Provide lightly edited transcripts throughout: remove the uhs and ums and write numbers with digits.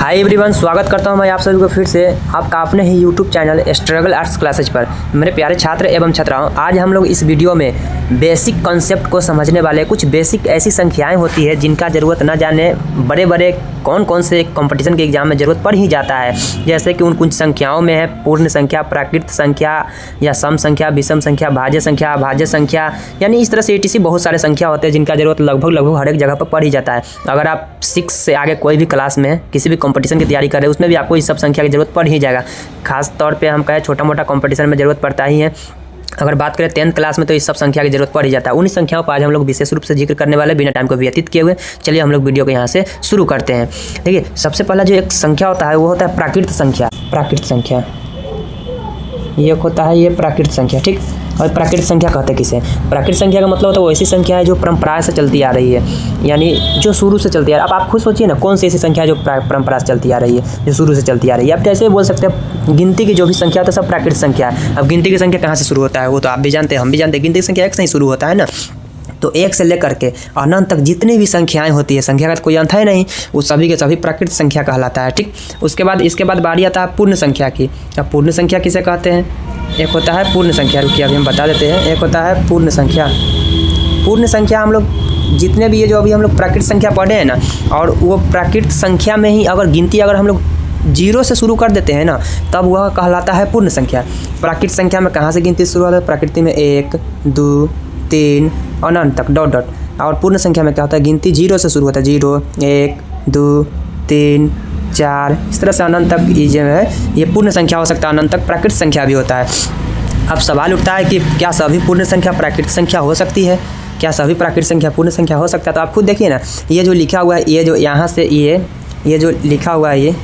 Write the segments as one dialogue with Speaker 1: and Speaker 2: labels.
Speaker 1: Hi everyone, स्वागत करता हूं मैं आप सभी को फिर से आपका अपने ही YouTube channel Struggle Arts Classes पर। मेरे प्यारे छात्र एवं छात्राओं, आज हम लोग इस वीडियो में बेसिक कॉन्सेप्ट को समझने वाले कुछ बेसिक ऐसी संख्याएं होती है जिनका ज़रूरत न जाने बड़े बड़े कौन कौन से कंपटीशन के एग्जाम में ज़रूरत पड़ ही जाता है। जैसे कि उन कुछ संख्याओं में है पूर्ण संख्या, प्राकृत संख्या या सम संख्या, विषम संख्या, भाज्य संख्या, अभाज्य संख्या, यानी इस तरह से ETC बहुत सारे संख्या होते हैं जिनका ज़रूरत लगभग हर एक जगह पर पड़ ही जाता है। अगर आप 6 से आगे कोई भी क्लास में किसी भी कंपटीशन की तैयारी कर रहे हैं उसमें भी आपको इस सब संख्या की ज़रूरत पड़ ही जाएगा। खास तौर पे हम कहें छोटा मोटा कंपटीशन में ज़रूरत पड़ता ही है। अगर बात करें 10th क्लास में तो इस सब संख्या की जरूरत पड़ ही जाता है। उन्हीं संख्याओं पर आज हम लोग विशेष रूप से जिक्र करने वाले, बिना टाइम को व्यतीत किए हुए चलिए हम लोग वीडियो को यहाँ से शुरू करते हैं। देखिए, सबसे पहला जो एक संख्या होता है वो होता है प्राकृत संख्या। प्राकृत संख्या ये होता है, ये प्राकृत संख्या, ठीक। और प्राकृत संख्या कहते हैं किसे? प्राकृत संख्या का मतलब होता है वो ऐसी संख्या है जो परंपरा से चलती आ रही है, यानी जो शुरू से चलती आ रही है। अब आप खुद सोचिए ना, कौन सी ऐसी संख्या जो परंपरा से चलती आ रही है, जो शुरू से चलती आ रही है। आप कैसे बोल सकते हैं गिनती की जो भी संख्या होता है सब प्राकृत संख्या है। अब गिनती की संख्या कहाँ से शुरू होता है वो तो आप भी जानते हैं, हम भी जानते हैं। गिनती की संख्या 1 से ही शुरू होता है ना। तो 1 से लेकर के अनंत तक जितनी भी संख्याएं होती है, संख्या का कोई अंत है नहीं, वो सभी के सभी प्राकृत संख्या कहलाता है, ठीक। इसके बाद बारी आता है पूर्ण संख्या की। अब पूर्ण संख्या किसे कहते हैं? एक होता है पूर्ण संख्या, रुकिए अभी हम बता देते हैं। एक होता है पूर्ण संख्या। पूर्ण संख्या हम लोग जितने भी ये जो अभी हम लोग प्राकृत संख्या पढ़े हैं ना, और वो प्राकृत संख्या में ही अगर गिनती अगर हम लोग 0 से शुरू कर देते हैं ना, तब वह कहलाता है पूर्ण संख्या। प्राकृत संख्या में कहाँ से गिनती शुरू होता है? प्रकृति में 1, 2, 3 अनंत तक डॉट डॉट। और पूर्ण संख्या में क्या होता है? गिनती 0 से शुरू होता है, 0, 1, 2, 3, 4, इस तरह से अनंत तक ये जो है ये पूर्ण संख्या हो सकता है। अनंत तक प्राकृत संख्या भी होता है। अब सवाल उठता है कि क्या सभी पूर्ण संख्या प्राकृत संख्या हो सकती है? क्या सभी प्राकृत संख्या पूर्ण संख्या हो सकता है? तो आप खुद देखिए ना, ये जो लिखा हुआ है, ये जो यहाँ से ये जो लिखा हुआ है, ये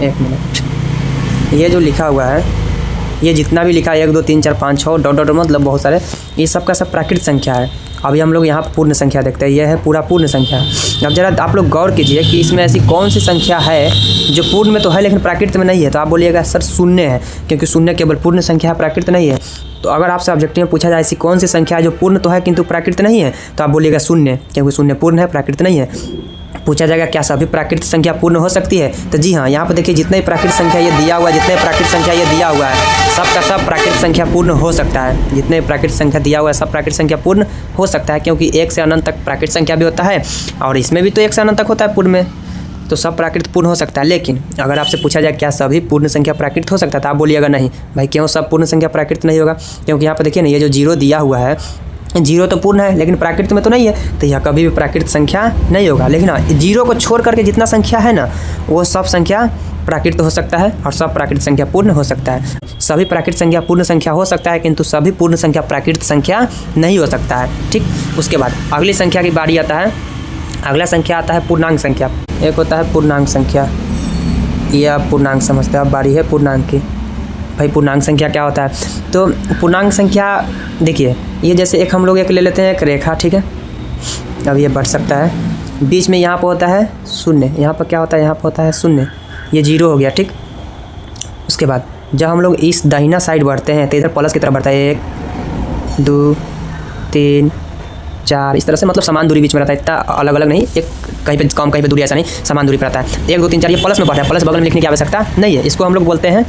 Speaker 1: एक मिनट, ये जो लिखा हुआ है, ये जितना भी लिखा है 1, 2, 3, 4, 5, 6 डॉट डॉट मतलब बहुत सारे, ये सब का सब प्राकृत संख्या है। अभी हम लोग यहाँ पूर्ण संख्या देखते हैं, यह है पूरा पूर्ण संख्या। अब जरा आप लोग गौर कीजिए कि इसमें ऐसी कौन सी संख्या है जो पूर्ण में तो है लेकिन प्राकृत में नहीं है। तो आप बोलिएगा सर शून्य है, क्योंकि शून्य केवल पूर्ण संख्या है, प्राकृत नहीं है। तो अगर आपसे ऑब्जेक्टिव में पूछा जाए ऐसी कौन सी संख्या है जो पूर्ण तो है किंतु प्राकृत नहीं है, तो आप बोलिएगा शून्य, क्योंकि शून्य पूर्ण है, प्राकृत नहीं है। पूछा जाएगा क्या सभी प्राकृत संख्या पूर्ण हो सकती है? तो जी हाँ, यहाँ पर देखिए जितने प्राकृत संख्या ये दिया हुआ है, जितने प्राकृत संख्या ये दिया हुआ है, सब का सब प्राकृत संख्या पूर्ण हो सकता है। जितने प्राकृत संख्या दिया हुआ है सब प्राकृत संख्या पूर्ण हो सकता है, क्योंकि 1 से अनंत तक प्राकृत संख्या भी होता है और इसमें भी तो 1 से अनंत तक होता है पूर्ण में, तो सब प्राकृत पूर्ण हो सकता है। लेकिन अगर आपसे पूछा जाए क्या सभी पूर्ण संख्या प्राकृत हो सकता है, तो आप बोलिएगा नहीं भाई, क्यों सब पूर्ण संख्या प्राकृत नहीं होगा? क्योंकि यहाँ पर देखिए ना, ये जो 0 दिया हुआ है, 0 तो पूर्ण है लेकिन प्राकृत में तो नहीं है, तो यह कभी भी प्राकृत संख्या नहीं होगा। लेकिन 0 को छोड़ करके जितना संख्या है ना, वो सब संख्या प्राकृत हो सकता है और सब प्राकृत संख्या पूर्ण हो सकता है। सभी प्राकृत संख्या पूर्ण संख्या हो सकता है, किंतु सभी पूर्ण संख्या प्राकृत संख्या नहीं हो सकता है, ठीक। उसके बाद अगली संख्या की बारी आता है। अगला संख्या आता है पूर्णांक संख्या। एक होता है पूर्णांक संख्या, ये आप पूर्णांक समझते हैं। अब बारी है पूर्णांक की। भाई पूर्णांक संख्या क्या होता है? तो पूर्णांक संख्या देखिए, ये जैसे एक हम लोग एक ले लेते हैं, एक रेखा, ठीक है। अब ये बढ़ सकता है, बीच में यहाँ पर होता है 0, यहाँ पर क्या होता है? यहाँ पर होता है 0, ये 0 हो गया, ठीक। उसके बाद जब हम लोग इस दाहिना साइड बढ़ते हैं तो इधर प्लस की तरफ बढ़ता है, 1, 2, 3, 4, इस तरह से, मतलब समान दूरी बीच में रहता है, इतना अलग अलग नहीं, एक कहीं पे कम कहीं पे दूरी, ऐसा नहीं, समान दूरी पर रहता है। 1, 2, 3, 4 ये प्लस में बढ़ रहा है, प्लस बगल में लिखने की आवश्यकता नहीं है। इसको हम लोग बोलते हैं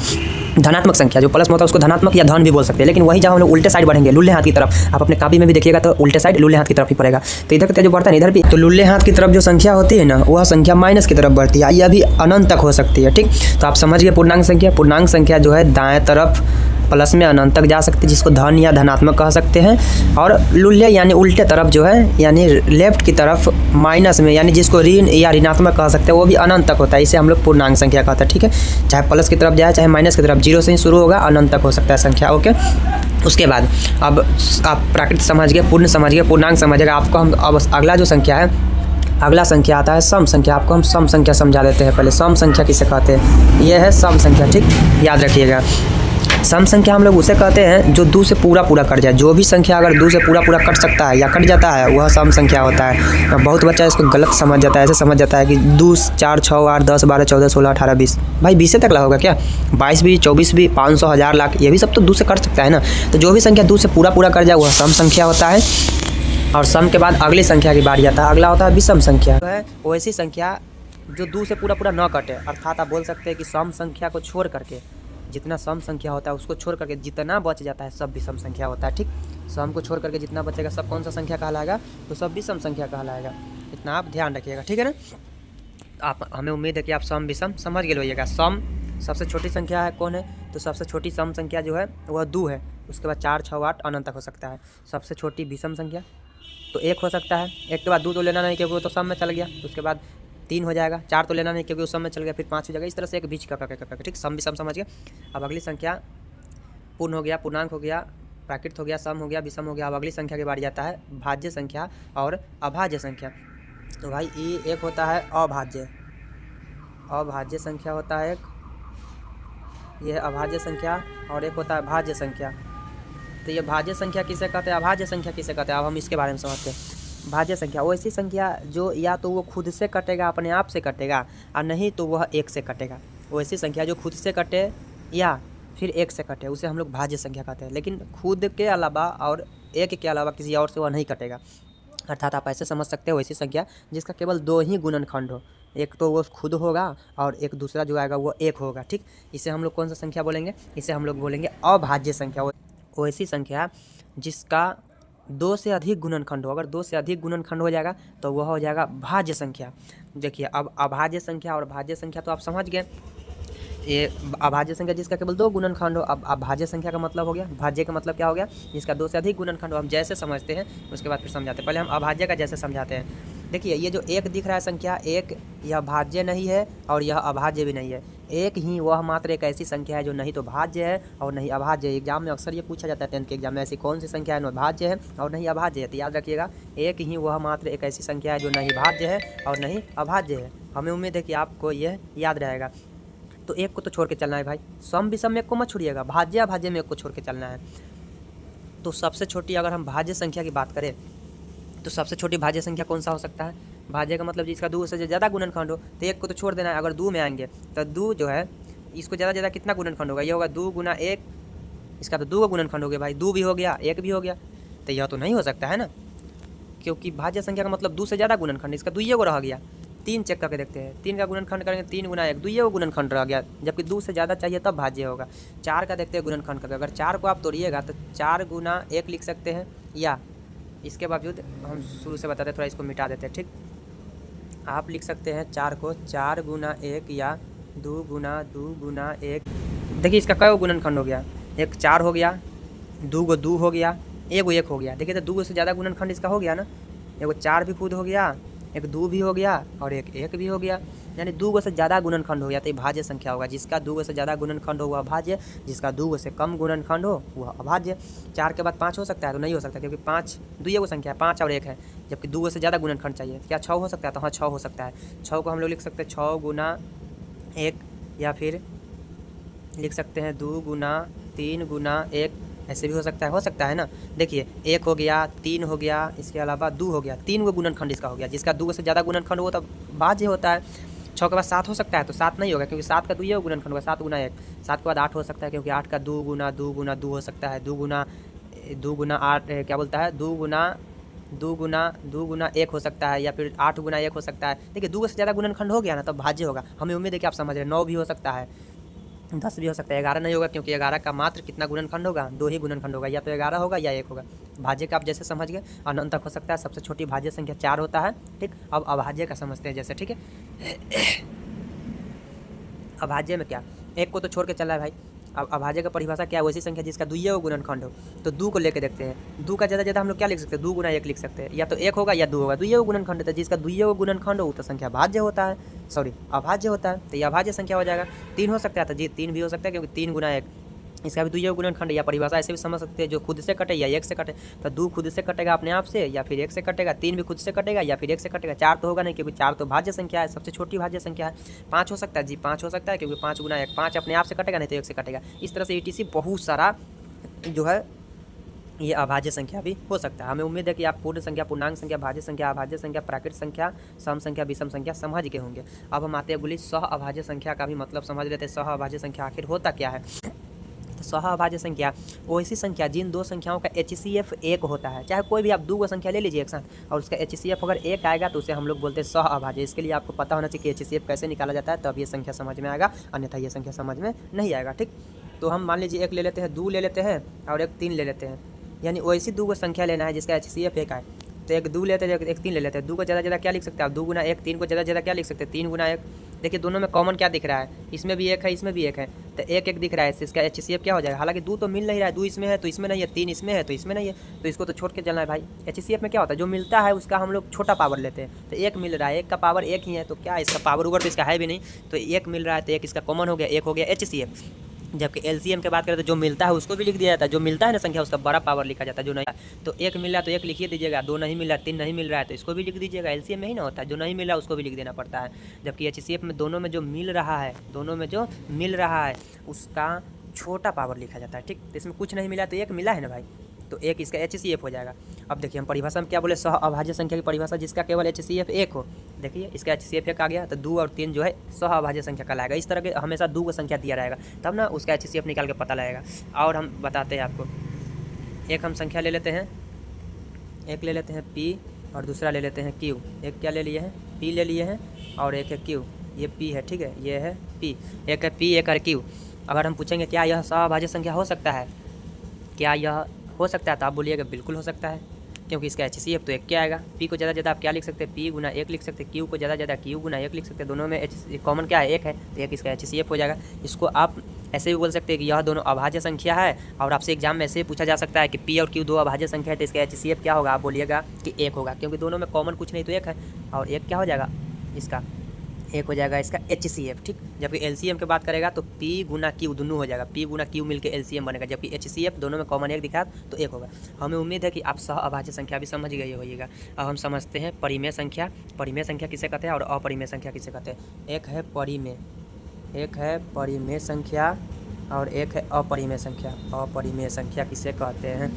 Speaker 1: धनात्मक संख्या। जो प्लस में होता है उसको धनात्मक या धन भी बोल सकते हैं। लेकिन वही जब हम लोग उल्टे साइड बढ़ेंगे, लुल्ले हाथ की तरफ, आप अपने कॉपी में भी देखिएगा तो उल्टे साइड लुल्ले हाथ की तरफ ही पड़ेगा। तो इधर का जो बढ़ता है इधर भी, तो लुल्ले हाथ की तरफ जो संख्या होती है ना, वह संख्या माइनस की तरफ बढ़ती है, यह भी अनंत तक हो सकती है, ठीक। तो आप समझ गए पूर्णांक संख्या। पूर्णांक संख्या जो है दाएं तरफ प्लस में अनंत तक जा सकते हैं, जिसको धन या धनात्मक कह सकते हैं। और लुल्ले यानी उल्टे तरफ जो है, यानी लेफ्ट की तरफ माइनस में, यानी जिसको ऋण या ऋणात्मक कह सकते हैं, वो भी अनंत तक होता है। इसे हम लोग पूर्णांक संख्या कहते हैं, ठीक है। चाहे प्लस की तरफ जाए चाहे माइनस की तरफ, 0 से ही शुरू होगा, अनंत तक हो सकता है संख्या, ओके। उसके बाद अब आप प्राकृत समझ गए, पूर्ण समझ गए, पूर्णांक समझेगा। आपको हम अब अगला जो संख्या है, अगला संख्या आता है सम संख्या। आपको हम सम संख्या समझा देते हैं। पहले सम संख्या किसे कहते हैं? यह है सम संख्या, ठीक, याद रखिएगा। सम संख्या हम लोग उसे कहते हैं जो 2 से पूरा कट जाए। जो भी संख्या अगर 2 से पूरा कट सकता है या कट जाता है, वह सम संख्या होता है। बहुत बच्चा इसको गलत समझ जाता है, ऐसे समझ जाता है कि 2, 4, 6, 8, 10, 12, 14, 16, 18, 20। भाई 20 से तक होगा क्या? 22 भी, 24 भी, 500, 1000, लाख, ये भी सब तो 2 से कट सकता है ना। तो जो भी संख्या 2 से पूरा कट जाए वह सम संख्या होता है। और सम के बाद अगली संख्या की बारी आता है। अगला होता है विषम संख्या। है वैसी संख्या जो 2 से पूरा पूरा न कटे, अर्थात आप बोल सकते हैं कि सम संख्या को छोड़ करके जितना सम संख्या होता है उसको छोड़ करके जितना बच जाता है सब विषम संख्या होता है। ठीक, सम को छोड़ करके जितना बचेगा सब कौन सा संख्या कहलाएगा, तो सब विषम संख्या कहलाएगा। इतना आप ध्यान रखिएगा, ठीक है ना। आप हमें उम्मीद है कि आप सम विषम समझ गए होइएगा। सम सबसे छोटी संख्या है कौन है, तो सबसे छोटी सम संख्या जो है वह 2 है। उसके बाद 4, 6, 8 अनंत तक हो सकता है। सबसे छोटी विषम संख्या तो 1 हो सकता है। 1 के बाद 2 तो लेना नहीं क्योंकि वो तो सम में चल गया। उसके बाद 3 हो जाएगा। 4 तो लेना नहीं क्योंकि वो सम में चल गया। फिर 5 हो जाएगा। इस तरह से एक बीच का ठीक, सम विषम समझ गए। अब अगली संख्या पूर्ण हो गया, पूर्णांक हो गया, प्राकृत हो गया, सम हो गया, विषम हो गया। अब अगली संख्या के बारी आता है भाज्य संख्या और अभाज्य संख्या। तो भाई ये एक होता है अभाज्य संख्या होता है एक, ये है अभाज्य संख्या, और एक होता है भाज्य संख्या। तो ये भाज्य संख्या किसे कहते हैं, अभाज्य संख्या किसे कहते हैं, अब हम इसके बारे में समझते हैं। भाज्य संख्या वो ऐसी संख्या जो या तो वो खुद से कटेगा, अपने आप से कटेगा, और नहीं तो वह 1 से कटेगा। वो ऐसी संख्या जो खुद से कटे या फिर 1 से कटे, उसे हम लोग भाज्य संख्या कहते हैं। लेकिन खुद के अलावा और 1 के अलावा किसी और से वह नहीं कटेगा। अर्थात आप ऐसे समझ सकते हो ऐसी संख्या जिसका केवल 2 ही गुणनखंड हो, एक तो वो खुद होगा और एक दूसरा जो आएगा वो 1 होगा। ठीक, इसे हम लोग कौन सा संख्या बोलेंगे, इसे हम लोग बोलेंगे अभाज्य संख्या। वो ऐसी संख्या जिसका 2 से अधिक गुणनखंड हो। अगर 2 से अधिक गुणनखंड हो जाएगा तो वह हो जाएगा भाज्य संख्या। देखिए अब अभाज्य संख्या और भाज्य संख्या तो आप समझ गए। ये अभाज्य संख्या जिसका केवल 2 गुणनखंड हो। अब अभाज्य संख्या का मतलब हो गया, भाज्य का मतलब क्या हो गया, जिसका 2 से अधिक गुणनखंड हो। हम जैसे समझते हैं उसके बाद फिर समझाते हैं। पहले हम अभाज्य का जैसे समझाते हैं। देखिए ये जो 1 दिख रहा है संख्या, 1 यह भाज्य नहीं है और यह अभाज्य भी नहीं है। 1 ही वह मात्र एक ऐसी संख्या है जो नहीं तो भाज्य है और नहीं अभाज्य है। एग्जाम में अक्सर ये पूछा जाता है 10th के एग्जाम में, ऐसी कौन सी संख्या है न भाज्य है और नहीं अभाज्य है। तो याद रखिएगा 1 ही वह मात्र एक ऐसी संख्या है जो नहीं भाज्य है और नहीं अभाज्य है। हमें उम्मीद है कि आपको यह याद रहेगा। तो 1 को तो छोड़ के चलना है भाई, सम विषम में 1 को मत छोड़िएगा, भाज्य अभाज्य में 1 को छोड़ के चलना है। तो सबसे छोटी अगर हम भाज्य संख्या की बात करें तो सबसे छोटी भाज्य संख्या कौन सा हो सकता है, भाज्य का मतलब जिसका 2 से ज़्यादा गुणनखंड हो। तो 1 को तो छोड़ देना है। अगर 2 में आएंगे तो 2 जो है इसको ज़्यादा कितना गुणनखंड होगा, ये होगा 2 गुना 1, इसका तो 2 का गुणनखंड हो गया भाई, 2 भी हो गया 1 भी हो गया। तो यह तो नहीं हो सकता है ना, क्योंकि भाज्य संख्या का मतलब 2 से ज़्यादा गुणनखंड, इसका 2 को रह गया। 3 चेक करके देखते हैं, 3 का गुणनखंड करेंगे 3 गुना 1, 2 गुणनखंड रह गया, जबकि 2 से ज़्यादा चाहिए तब भाज्य होगा। 4 का देखते हैं गुणनखंड करके, अगर 4 को आप तोड़िएगा तो 4 गुना 1 लिख सकते हैं, या इसके बावजूद हम शुरू से बताते हैं, थोड़ा इसको मिटा देते हैं। ठीक, आप लिख सकते हैं 4 को 4 गुना 1 या 2 गुना 1। देखिए इसका कई गुणनखंड हो गया, एक 4 हो गया, 2 हो गया, 1 हो गया। देखिए तो 2 से ज़्यादा गुणनखंड इसका हो गया ना, 4 भी खुद हो गया, 2 भी हो गया और 1 भी हो गया, यानी 2 से ज़्यादा गुणनखंड हो गया। तो ये भाज्य संख्या होगा। जिसका 2 से ज़्यादा गुणनखंड हो वह भाज्य, जिसका 2 से कम गुणनखंड हो वह अभाज्य। 4 के बाद 5 हो सकता है, तो नहीं हो सकता क्योंकि 5 2 संख्या है, 5 और 1 है, जबकि 2 से ज़्यादा गुणनखंड चाहिए। क्या 6 हो सकता है, तो हाँ 6 हो सकता है। 6 को हम लोग लिख सकते हैं 6 गुना 1, या फिर लिख सकते हैं 2 गुना 3 गुना 1, ऐसे भी हो सकता है ना। देखिए 1 हो गया, 3 हो गया, इसके अलावा 2 हो गया, 3 को गुणनखंड इसका हो गया। जिसका 2 से ज़्यादा गुणनखंड हो तब भाज्य होता है। 6 के बाद 7 हो सकता है, तो 7 नहीं होगा क्योंकि 7 का 2 गुणनखंड होगा, 7 गुना 1। 7 के बाद 8 हो सकता है क्योंकि 8 का 2 गुना 2 हो सकता है, 2 गुना 8 क्या बोलता है, 2 गुना 1 हो सकता है, या फिर 8 गुना 1 हो सकता है। देखिए 2 से ज़्यादा गुणनखंड हो गया ना तब भाज्य होगा। हमें उम्मीद है कि आप समझ रहे हैं। 9 भी हो सकता है, 10 भी हो सकता है, 11 नहीं होगा क्योंकि 11 का मात्र कितना गुणनखंड होगा, 2 ही गुणनखंड होगा, या तो 11 होगा या 1 होगा। भाज्य का आप जैसे समझ गए, अनंत तक हो सकता है। सबसे छोटी भाज्य संख्या 4 होता है। ठीक, अब अभाज्य का समझते हैं जैसे। ठीक है, अभाज्य में क्या, 1 को तो छोड़ के चला है भाई। अब अभाज्य का परिभाषा क्या है, वैसी संख्या जिसका 2 गुणनखंड हो। तो 2 को लेके देखते हैं, 2 का ज़्यादा हम लोग क्या लिख सकते हैं, 2 गुना 1 लिख सकते हैं, या तो 1 होगा या 2 होगा। 2 गुणनखंड है, जिसका 2 गुणनखंड हो तो संख्या भाज्य होता है, अभाज्य होता है। तो यह अभाज्य संख्या हो जाएगा। 3 हो सकता है, तो जी 3 भी हो सकता है क्योंकि 3 गुना 1, इसका भी 2 गुणनखंड। या परिभाषा ऐसे भी समझ सकते हैं, जो खुद से कटे या 1 से कटे। तो 2 खुद से कटेगा अपने आप से, या फिर 1 से कटेगा। 3 भी खुद से कटेगा या फिर 1 से कटेगा। 4 तो होगा नहीं क्योंकि 4 तो भाज्य संख्या है, सबसे छोटी भाज्य संख्या है। 5 हो सकता है, जी 5 हो सकता है क्योंकि 5 गुना 1, 5 अपने आप से कटेगा नहीं तो 1 से कटेगा। इस तरह से ETC बहुत सारा जो है ये अभाज्य संख्या भी हो सकता है। हमें उम्मीद है कि आप पूर्ण संख्या, पूर्णांक संख्या, भाज्य संख्या, अभाज्य संख्या, प्राकृत संख्या, सम संख्या, विषम संख्या समझ गए होंगे। अब हम आते हैं बोली सह अभाज्य संख्या का भी मतलब समझ लेते हैं। सह अभाज्य संख्या आखिर होता क्या है। तो सहअभाज्य संख्या वो ऐसी संख्या जिन दो संख्याओं का HCF 1 होता है। चाहे कोई भी आप दो संख्या ले लीजिए एक साथ और उसका HCF अगर 1 आएगा तो उसे हम लोग बोलते हैं सहअभाज्य। इसके लिए आपको पता होना चाहिए कि HCF कैसे निकाला जाता है, तब ये संख्या समझ में आएगा, अन्यथा ये संख्या समझ में नहीं आएगा। ठीक, तो हम मान लीजिए एक ले लेते हैं, 2 ले लेते हैं और एक 3 ले लेते हैं, यानी वैसी दो संख्या लेना है जिसका HCF 1 आए। तो एक 2 लेते हैं, एक 3 ले लेते हैं। 2 को ज़्यादा क्या लिख सकते हैं आप, 2 गुना 1। 3 को ज़्यादा क्या लिख सकते हैं, 3 गुना 1। देखिए दोनों में कॉमन क्या दिख रहा है, इसमें भी 1 है, इसमें भी 1 है, तो 1 दिख रहा है, इसका HCF क्या हो जाएगा। हालांकि 2 तो मिल नहीं रहा है, 2 इसमें है तो इसमें नहीं है, 3 इसमें है तो इसमें नहीं है, तो इसको तो छोड़ के चलना है भाई। HCF में क्या होता है, जो मिलता है उसका हम लोग छोटा पावर लेते हैं। तो 1 मिल रहा है, 1 का पावर 1 ही है, तो क्या इसका पावर ऊपर तो इसका है भी नहीं, तो 1 मिल रहा है तो 1 इसका कॉमन हो गया, 1 हो गया HCF। जबकि LCM की बात करें तो जो मिलता है उसको भी लिख दिया जाता है, जो मिलता है ना संख्या उसका बड़ा पावर लिखा जाता है। जो नहीं तो 1 मिल रहा है तो 1 लिखिए दीजिएगा, 2 नहीं मिल रहा है, 3 नहीं मिल रहा है तो इसको भी लिख दीजिएगा। LCM में ही ना होता है, जो नहीं मिल रहा है उसको भी लिख देना पड़ता है। जबकि HCF में दोनों में जो मिल रहा है उसका छोटा पावर लिखा जाता है। ठीक, तो इसमें कुछ नहीं मिला तो 1 मिला है ना भाई, तो 1 इसका HCF हो जाएगा। अब देखिए हम परिभाषा में क्या बोले, सहअभाज्य संख्या की परिभाषा जिसका केवल HCF 1 हो। देखिए इसका HCF 1 आ गया तो 2 और 3 जो है सहअभाज्य संख्या कहलाएगा। इस तरह के हमेशा 2 को संख्या दिया रहेगा, तब ना उसका HCF निकाल के पता लगेगा। और हम बताते हैं आपको, एक हम संख्या ले लेते हैं, एक ले लेते हैं P और दूसरा ले लेते हैं Q। एक क्या ले लिए हैं, P ले लिए हैं और एक है Q, ये P है, ठीक है, ये है P, एक है P एक है Q। अगर हम पूछेंगे क्या यह सहअभाज्य संख्या हो सकता है, क्या यह हो सकता है, तो आप बोलिएगा बिल्कुल हो सकता है, क्योंकि इसका HCF तो 1 क्या आएगा। P को ज़्यादा आप क्या लिख सकते हैं, P गुना 1 लिख सकते हैं, Q को ज़्यादा Q गुना 1 लिख सकते हैं। दोनों में कॉमन क्या है, 1 है, तो 1 इसका HCF हो जाएगा। इसको आप ऐसे भी बोल सकते हैं कि यह दोनों अभाज्य संख्या है। और आपसे एग्जाम में ऐसे पूछा जा सकता है कि P और Q दो अभाज्य संख्या है तो इसका HCF क्या होगा, आप बोलिएगा कि 1 होगा, क्योंकि दोनों में कॉमन कुछ नहीं तो 1 है, और 1 क्या हो जाएगा, इसका 1 हो जाएगा इसका HCF। ठीक, जबकि LCM की बात करेगा तो P गुना Q दोनों हो जाएगा, P गुना Q मिलकर LCM बनेगा, जबकि HCF दोनों में कॉमन 1 दिखा तो 1 होगा। हमें उम्मीद है कि आप सहअभाज्य संख्या भी समझ गए होइएगा। अब हम समझते हैं परिमेय संख्या। परिमेय संख्या किसे कहते हैं और अपरिमेय संख्या किसे कहते हैं। एक है परिमेय संख्या और एक है अपरिमेय संख्या। अपरिमेय संख्या किसे कहते हैं,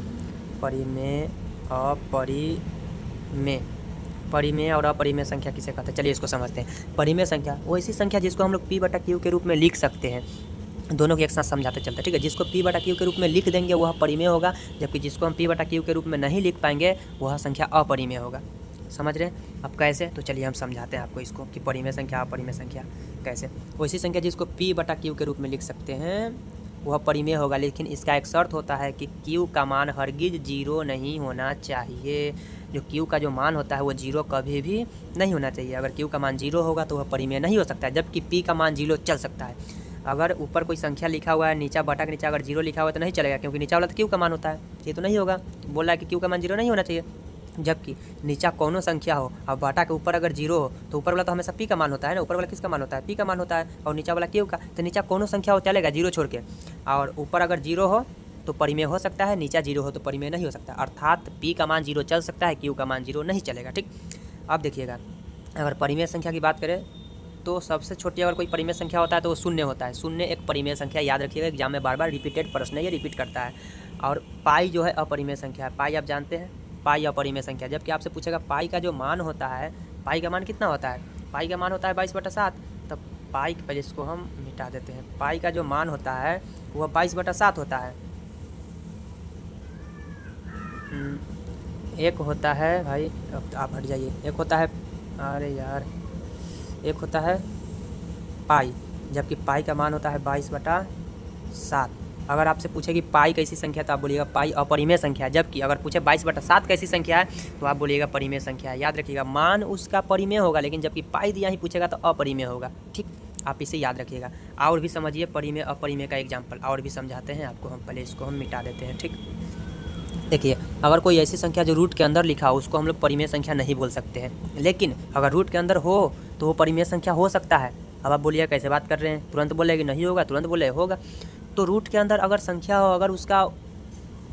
Speaker 1: परिमेय और अपरिमेय संख्या किसे कहते हैं, चलिए इसको समझते हैं। परिमेय संख्या वो ऐसी संख्या जिसको हम लोग P/Q के रूप में लिख सकते हैं। दोनों के एक साथ समझाते चलते हैं, ठीक है। जिसको P/Q के रूप में लिख देंगे वह परिमेय होगा, जबकि जिसको हम P/Q के रूप में नहीं लिख पाएंगे वह संख्या अपरिमेय होगा। समझ रहे हैं अब कैसे, तो चलिए हम समझाते हैं आपको इसको कि परिमेय संख्या अपरिमेय संख्या कैसे। वैसी संख्या जिसको P/Q के रूप में लिख सकते हैं वह परिमेय होगा, लेकिन इसका एक शर्त होता है कि Q का मान हरगिज 0 नहीं होना चाहिए। जो Q का जो मान होता है वो 0 कभी भी नहीं होना चाहिए। अगर Q का मान 0 होगा तो वह परिमेय नहीं हो सकता है, जबकि P का मान 0 चल सकता है। अगर ऊपर कोई संख्या लिखा हुआ है, नीचा बटा के नीचा अगर 0 लिखा हुआ है तो नहीं चलेगा, क्योंकि नीचा वाला तो Q का मान होता है, ये तो नहीं होगा। बोल रहा है कि Q का मान 0 नहीं होना चाहिए, जबकि नीचा कौनो संख्या हो और बाटा के ऊपर अगर 0 हो तो ऊपर वाला तो हमेशा P का मान होता है ना। ऊपर वाला किसका मान होता है, P का मान होता है, और नीचा वाला Q का। तो नीचा कौनो संख्या हो चलेगा 0 छोड़ के, और ऊपर अगर 0 हो तो परिमेय हो सकता है, नीचा 0 हो तो परिमेय नहीं हो सकता। अर्थात P का मान 0 चल सकता है, Q का मान 0 नहीं चलेगा। ठीक, अब देखिएगा अगर परिमेय संख्या की बात करें तो सबसे छोटी अगर कोई परिमेय संख्या होता है तो वो शून्य होता है। शून्य एक परिमेय संख्या, याद रखिएगा, एग्जाम में बार बार रिपीटेड प्रश्न ये रिपीट करता है। और पाई जो है अपरिमेय संख्या है। पाई आप जानते हैं, पाई अपरिमेय संख्या। जबकि आपसे पूछेगा पाई का जो मान होता है, पाई का मान कितना होता है, पाई का मान होता है 22/7। तब पाई पहले इसको हम मिटा देते हैं। पाई का जो मान होता है वह 22/7 होता है। एक होता है भाई, अब आप हट जाइए, एक होता है, अरे यार, एक होता है पाई, जबकि पाई का मान होता है 22/7। अगर आपसे पूछे कि पाई कैसी संख्या तो आप बोलिएगा पाई अपरिमेय संख्या है। जबकि अगर पूछे 22/7 कैसी संख्या है तो आप बोलिएगा परिमेय संख्या है। याद रखिएगा, मान उसका परिमेय होगा, लेकिन जबकि पाई दिया ही पूछेगा तो अपरिमेय होगा। ठीक, आप इसे याद रखिएगा। और भी समझिए परिमेय अपरिमेय का एग्जाम्पल, और भी समझाते हैं आपको हम। पहले इसको हम मिटा देते हैं। ठीक, देखिए अगर कोई ऐसी संख्या जो रूट के अंदर लिखा हो उसको हम लोग परिमेय संख्या नहीं बोल सकते हैं, लेकिन अगर रूट के अंदर हो तो वो परिमेय संख्या हो सकता है। अब आप बोलिए कैसे बात कर रहे हैं, तुरंत बोले कि नहीं होगा, तुरंत बोले होगा। तो रूट के अंदर अगर संख्या हो, अगर उसका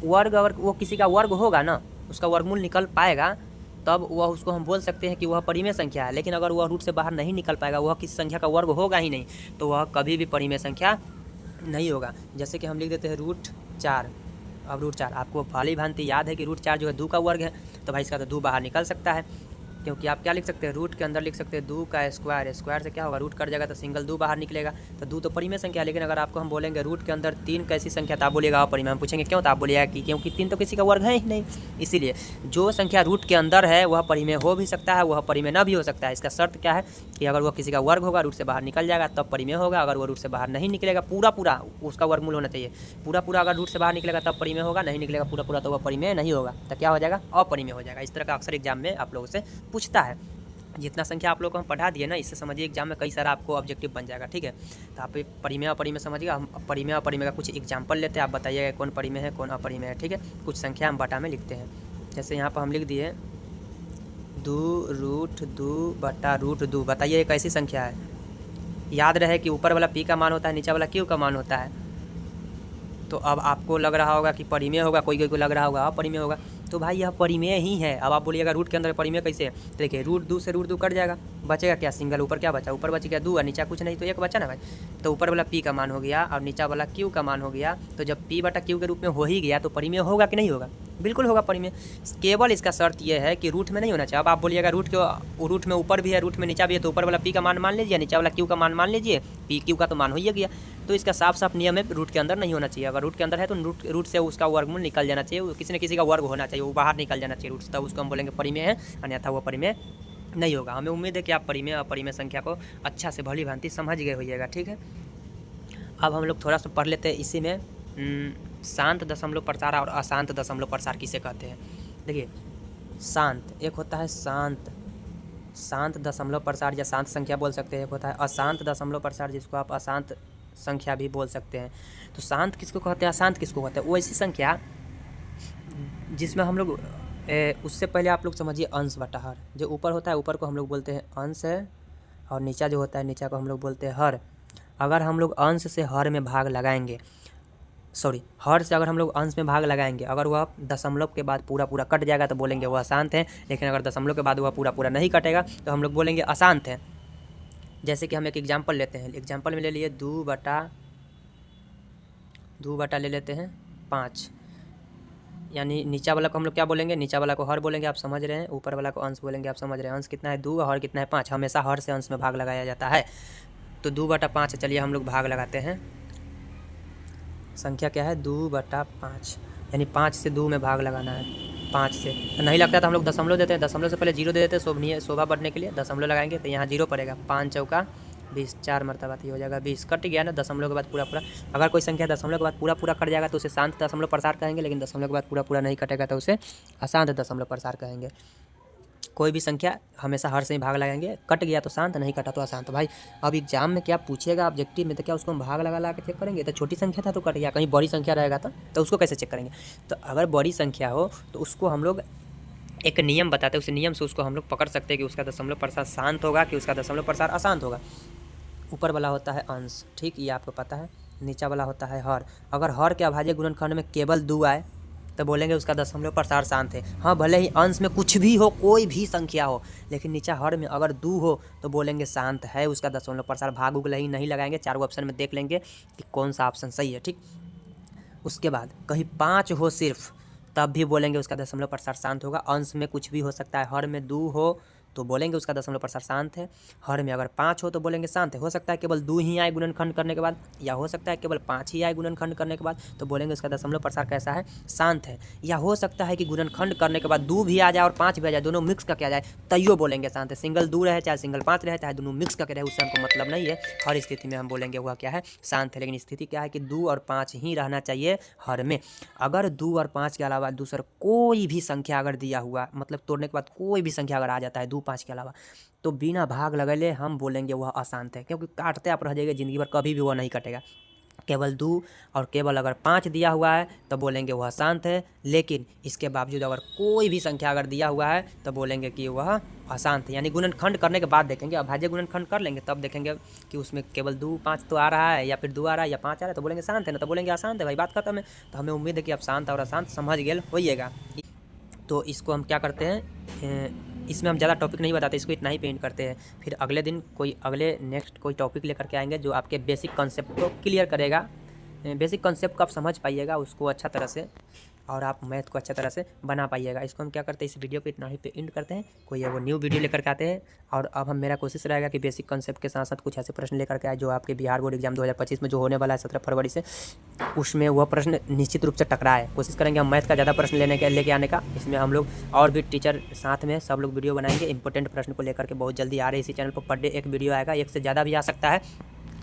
Speaker 1: वर्ग, अगर वो किसी का वर्ग होगा ना, उसका वर्गमूल निकल पाएगा, तब वह उसको हम बोल सकते हैं कि वह परिमेय संख्या है। लेकिन अगर वह रूट से बाहर नहीं निकल पाएगा, वह किसी संख्या का वर्ग होगा ही नहीं, तो वह कभी भी परिमेय संख्या नहीं होगा। जैसे कि हम लिख देते हैं √4। अब √4 आपको भली भांति याद है कि √4 जो है 2 का वर्ग है, तो भाई इसका तो 2 बाहर निकल सकता है। क्योंकि आप क्या लिख सकते हैं, रूट के अंदर लिख सकते हैं 2 का स्क्वायर, स्क्वायर से क्या होगा, रूट कट जाएगा तो सिंगल 2 बाहर निकलेगा, तो 2 तो परिमेय संख्या है। लेकिन अगर आपको हम बोलेंगे रूट के अंदर 3 कैसी संख्या, तो आप बोलिएगा अपरिमेय। हम पूछेंगे क्यों, तो आप बोलिएगा कि क्योंकि 3 तो किसी का वर्ग है ही नहीं, इसीलिए जो संख्या रूट के अंदर है वह परिमेय हो भी सकता है, वह परिमेय न भी हो सकता है। इसका शर्त क्या है कि अगर वह किसी का वर्ग होगा, रूट से बाहर निकल जाएगा तब परिमेय होगा। अगर वो रूट से बाहर नहीं निकलेगा, पूरा उसका वर्गमूल होना चाहिए, पूरा अगर रूट से बाहर निकलेगा तब परिमेय होगा, नहीं निकलेगा पूरा तो वह परिमेय नहीं होगा, तो क्या हो जाएगा, अपरिमेय हो जाएगा। इस तरह का अक्सर एग्जाम में आप लोगों से पूछता है। जितना संख्या आप लोग को हम पढ़ा दिए ना, इससे समझिए एग्जाम में कई सारा आपको ऑब्जेक्टिव बन जाएगा, ठीक है। तो आप परिमेय अपरिमेय समझिएगा। हम परिमेय अपरिमेय का कुछ एग्जाम्पल लेते हैं, आप बताइएगा कौन परिमेय है कौन अपरिमेय है, ठीक है। कुछ संख्या हम बटा में लिखते हैं, जैसे यहाँ पर हम लिख दिए 2√2/√2। बताइए ये कैसी संख्या है। याद रहे कि ऊपर वाला p का मान होता है, नीचे वाला q का मान होता है। तो अब आपको लग रहा होगा कि परिमेय होगा, कोई को लग रहा होगा अपरिमेय होगा, तो भाई यह परिमेय ही है। अब आप बोलिएगा रूट के अंदर परिमेय कैसे है, तो देखिए √2 से √2 कट जाएगा, बचेगा क्या, सिंगल। ऊपर क्या बचा, ऊपर बच गया 2 और नीचा कुछ नहीं, तो 1 बचा ना भाई। तो ऊपर वाला p का मान हो गया और नीचा वाला q का मान हो गया। तो जब p/q के रूप में हो ही गया तो परिमेय होगा कि नहीं होगा, बिल्कुल होगा परिमेय। केवल इसका शर्त यह है कि रूट में नहीं होना चाहिए। अब आप बोलिएगा रूट में ऊपर भी है, रूट में नीचा भी है, तो ऊपर वाला p का मान मान लीजिए, नीचा वाला q का मान मान लीजिए, p q का तो मान हो ही गया। तो इसका साफ नियम है, रूट के अंदर नहीं होना चाहिए। अगर रूट के अंदर है तो रूट से उसका वर्गमूल निकल जाना चाहिए, किसी न किसी का वर्ग होना चाहिए, वो बाहर निकल जाना चाहिए रूट से, तब उसको हम बोलेंगे परिमेय है, अन्यथा वो परिमेय नहीं होगा। हमें उम्मीद है कि आप परिमेय अपरिमेय संख्या को अच्छा से भली भांति समझ गए होइएगा, ठीक है। अब हम लोग थोड़ा सा पढ़ लेते हैं इसी में शांत दशमलव प्रसार और अशांत दशमलव प्रसार किसे कहते हैं। देखिए शांत, एक होता है शांत दशमलव प्रसार या शांत संख्या बोल सकते हैं, एक होता है अशांत दशमलव प्रसार जिसको आप अशांत संख्या भी बोल सकते हैं। तो शांत किसको कहते हैं, अशांत किसको कहते हैं, वो ऐसी संख्या जिसमें हम लोग उससे पहले आप लोग समझिए अंश बटा हर। जो ऊपर होता है ऊपर को हम लोग बोलते हैं अंश है, और नीचा जो होता है नीचा को हम लोग बोलते हैं हर। अगर हम लोग अंश से हर में भाग लगाएंगे, हर से अगर हम लोग अंश में भाग लगाएंगे, अगर वह दशमलव के बाद पूरा कट जाएगा तो बोलेंगे वह अशांत है। लेकिन अगर दशमलव के बाद वह पूरा नहीं कटेगा तो हम लोग बोलेंगे अशांत है। जैसे कि हम एक एग्जाम्पल लेते हैं, एग्जाम्पल में ले लिए 2/2 ले लेते हैं 5, यानी नीचा वाला को हम लोग क्या बोलेंगे, नीचा वाला को हर बोलेंगे, आप समझ रहे हैं, ऊपर वाला को अंश बोलेंगे, आप समझ रहे हैं। अंश कितना है 2 और हर कितना है 5, हमेशा हर से अंश में भाग लगाया जाता है। तो 2/5, चलिए हम लोग भाग लगाते हैं। संख्या क्या है 2/5, यानी 5 से 2 में भाग लगाना है। 5 से नहीं लगता तो हम लोग दशमलव देते हैं, दशमलव से पहले 0 दे देते हैं, शोभा बढ़ने के लिए दशमलव लगाएंगे तो यहाँ 0 पड़ेगा। 5 चौका 20, 4 मरतबा हो जाएगा 20, कट गया ना दशमलव के बाद पूरा। अगर कोई संख्या दशमलव के बाद पूरा कट जाएगा तो उसे शांत दशमलव प्रसार कहेंगे, लेकिन दशमलव के बाद पूरा नहीं कटेगा तो उसे अशांत दशमलव प्रसार कहेंगे। कोई भी संख्या हमेशा हर से ही भाग लगाएंगे, कट गया तो शांत, नहीं कटा तो अशांत। भाई अब एग्जाम में क्या पूछेगा ऑब्जेक्टिव में, तो क्या उसको हम भाग लगा के चेक करेंगे, तो छोटी संख्या था तो कट गया, कहीं बड़ी संख्या रहेगा तो उसको कैसे चेक करेंगे। तो अगर बड़ी संख्या हो तो उसको हम लोग एक नियम बताते हैं, उस नियम से उसको हम लोग पकड़ सकते हैं कि उसका दशमलव प्रसार शांत होगा कि उसका दशमलव प्रसार अशांत होगा। ऊपर वाला होता है अंश, ठीक, ये आपको पता है। नीचा वाला होता है हर। अगर हर के अभाज्य गुणनखंड में केवल 2 आए तो बोलेंगे उसका दशमलव प्रसार शांत है। हाँ, भले ही अंश में कुछ भी हो, कोई भी संख्या हो, लेकिन नीचा हर में अगर 2 हो तो बोलेंगे शांत है, उसका दशमलव प्रसार। भाग उग नहीं लगाएंगे, चारों ऑप्शन में देख लेंगे कि कौन सा ऑप्शन सही है, ठीक। उसके बाद कहीं 5 हो सिर्फ, तब भी बोलेंगे उसका दशमलव प्रसार शांत होगा। अंश में कुछ भी हो सकता है, हर में 2 हो तो बोलेंगे उसका दशमलव प्रसार शांत है। हर में अगर 5 हो तो बोलेंगे शांत है। हो सकता है केवल 2 ही आए गुणनखंड करने के बाद, या हो सकता है केवल 5 ही आए गुणनखंड करने के बाद, तो बोलेंगे उसका दशमलव प्रसार कैसा है, शांत है। या हो सकता है कि गुणनखंड करने के बाद 2 भी आ जाए और 5 भी आ जाए, दोनों मिक्स करके आ जाए, तैयो बोलेंगे शांत है। सिंगल 2 रहे चाहे सिंगल 5 रहे, चाहे दोनों मिक्स करके रहे, उससे हमको मतलब नहीं है। हर स्थिति में हम बोलेंगे वह क्या है, शांत है। लेकिन स्थिति क्या है कि 2 और 5 ही रहना चाहिए हर में। अगर 2 और 5 के अलावा दूसरा कोई भी संख्या अगर दिया हुआ, मतलब तोड़ने के बाद कोई भी संख्या अगर आ जाता है 2, 5 के अलावा, तो बिना भाग लगले हम बोलेंगे वह अशांत है। क्योंकि काटते आप रह जाएंगे ज़िंदगी भर, कभी भी वह नहीं कटेगा। केवल 2 और केवल अगर 5 दिया हुआ है तो बोलेंगे वह शांत है। लेकिन इसके बावजूद अगर कोई भी संख्या अगर दिया हुआ है तो बोलेंगे कि वह अशांत है। यानी गुणनखंड करने के बाद देखेंगे, अभाज्य गुणनखंड कर लेंगे तब देखेंगे कि उसमें केवल 2, 5 तो आ रहा है, या फिर 2 आ रहा है या 5 आ रहा है, तो बोलेंगे शांत है, ना तो बोलेंगे अशांत है। भाई बात खत्म है। तो हमें उम्मीद है कि आप शांत और अशांत समझ गए होइएगा। तो इसको हम क्या करते हैं, इसमें हम ज़्यादा टॉपिक नहीं बताते, इसको इतना ही पेंट करते हैं। फिर अगले दिन नेक्स्ट कोई टॉपिक लेकर के आएंगे जो आपके बेसिक कॉन्सेप्ट को क्लियर करेगा। बेसिक कॉन्सेप्ट को आप समझ पाइएगा उसको अच्छा तरह से, और आप मैथ को अच्छा तरह से बना पाइएगा। इसको हम क्या करते हैं, इस वीडियो पे इतना ही पे एंड करते हैं। कोई वो न्यू वीडियो लेकर के आते हैं। और अब हम मेरा कोशिश रहेगा कि बेसिक कॉन्सेप्ट के साथ साथ कुछ ऐसे प्रश्न लेकर के आए जो आपके बिहार बोर्ड एग्जाम 2025 में जो होने वाला है 17 फरवरी से, उसमें वह प्रश्न निश्चित रूप से टकराए। कोशिश करेंगे हम मैथ का ज़्यादा प्रश्न लेके आने का। इसमें हम लोग और भी टीचर साथ में सब लोग वीडियो बनाएंगे इंपॉर्टेंट प्रश्न को लेकर के। बहुत जल्दी आ रहे हैं इसी चैनल पर, पर डे एक वीडियो आएगा, एक से ज़्यादा भी आ सकता है,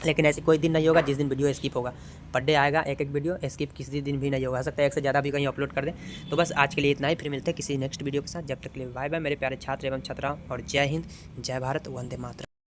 Speaker 1: लेकिन ऐसी कोई दिन नहीं होगा जिस दिन वीडियो स्किप होगा। पर डे आएगा एक वीडियो, स्किप किसी दिन भी नहीं होगा। हो सकता है एक से ज़्यादा भी कहीं अपलोड कर दें। तो बस आज के लिए इतना ही, फिर मिलते हैं किसी नेक्स्ट वीडियो के साथ। जब तक के लिए बाय बाय मेरे प्यारे छात्र एवं छात्राओं, और जय हिंद, जय भारत, वंदे मातरम।